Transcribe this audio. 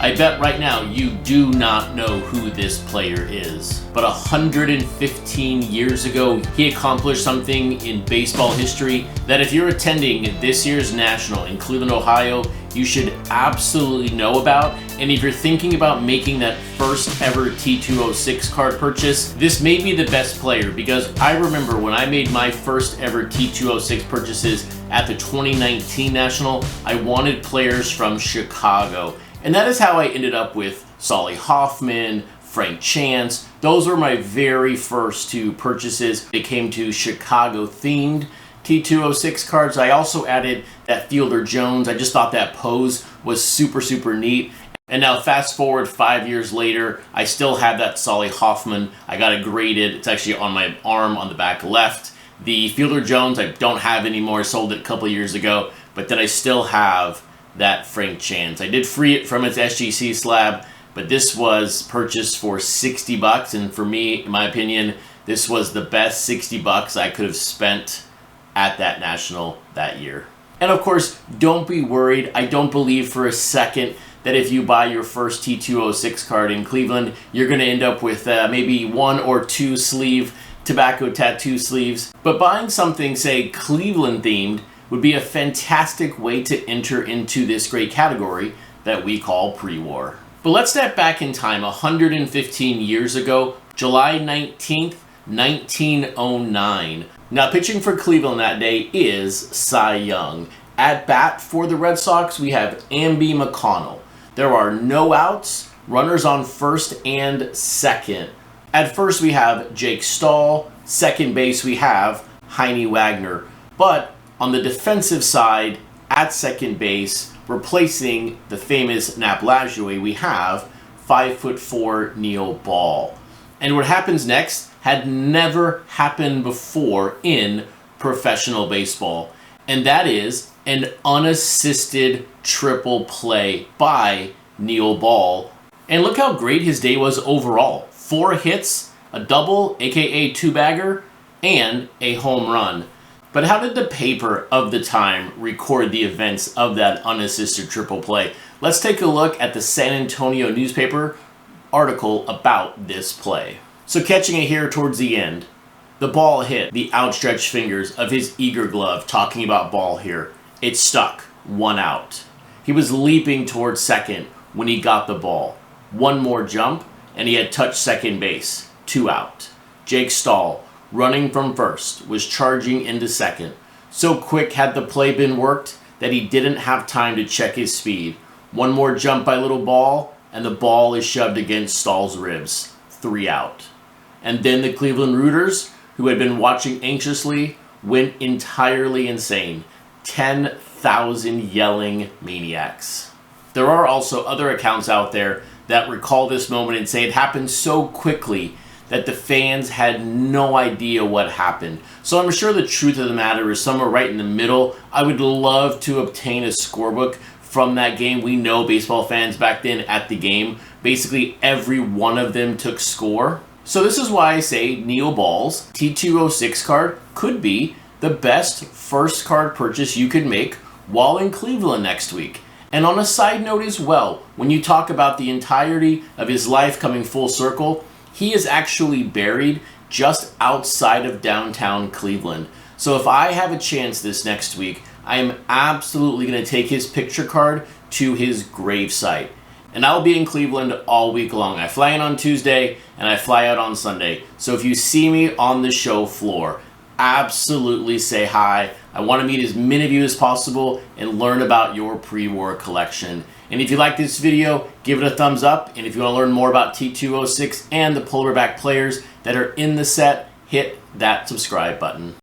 I bet right now you do not know who this player is. But 115 years ago, he accomplished something in baseball history that if you're attending this year's National in Cleveland, Ohio, you should absolutely know about. And if you're thinking about making that first ever T206 card purchase, this may be the best player, because I remember when I made my first ever T206 purchases at the 2019 National, I wanted players from Chicago. And that is how I ended up with Solly Hoffman, Frank Chance. Those were my very first two purchases. It came to Chicago themed T206 cards. I also added that Fielder Jones. I just thought that pose was super neat. And now fast forward 5 years later, I still have that Solly Hoffman. I got it graded. It's actually on my arm on the back left. The Fielder Jones I don't have anymore. I sold it a couple years ago. But then I still have that Frank Chance. I did free it from its SGC slab, but this was purchased for $60, and for me, in my opinion, this was the best $60 I could have spent at that National that year. And of course, don't be worried. I don't believe for a second that if you buy your first T206 card in Cleveland, you're going to end up with maybe 1 or 2 sleeve tobacco tattoo sleeves. But buying something, say, Cleveland themed, would be a fantastic way to enter into this great category that we call pre-war. But let's step back in time 115 years ago, July 19th, 1909. Now pitching for Cleveland that day is Cy Young. At bat for the Red Sox, we have Amby McConnell. There are no outs, runners on first and second. At first we have Jake Stahl, second base we have Heine Wagner. But on the defensive side, at second base, replacing the famous Nap Lajoie, we have 5'4" Neil Ball. And what happens next had never happened before in professional baseball. And that is an unassisted triple play by Neil Ball. And look how great his day was overall. 4 hits, a double, aka 2-bagger, and a home run. But how did the paper of the time record the events of that unassisted triple play? Let's take a look at the San Antonio newspaper article about this play. So catching it here towards the end, the ball hit the outstretched fingers of his eager glove, talking about Ball here. It stuck, 1 out. He was leaping towards second when he got the ball. 1 more jump, and he had touched second base, 2 out. Jake Stahl, running from first, was charging into second. So quick had the play been worked that he didn't have time to check his speed. 1 more jump by Little Ball, and the ball is shoved against Stahl's ribs. 3 out. And then the Cleveland Rooters, who had been watching anxiously, went entirely insane. 10,000 yelling maniacs. There are also other accounts out there that recall this moment and say it happened so quickly that the fans had no idea what happened. So I'm sure the truth of the matter is somewhere right in the middle. I would love to obtain a scorebook from that game. We know baseball fans back then at the game, basically every one of them took score. So this is why I say Neil Ball's T206 card could be the best first card purchase you could make while in Cleveland next week. And on a side note as well, when you talk about the entirety of his life coming full circle, he is actually buried just outside of downtown Cleveland. So if I have a chance this next week, I am absolutely going to take his picture card to his gravesite. And I'll be in Cleveland all week long. I fly in on Tuesday and I fly out on Sunday. So if you see me on the show floor, absolutely say hi. I want to meet as many of you as possible and learn about your pre-war collection. And if you like this video, give it a thumbs up. And if you want to learn more about T206 and the Polarback players that are in the set, hit that subscribe button.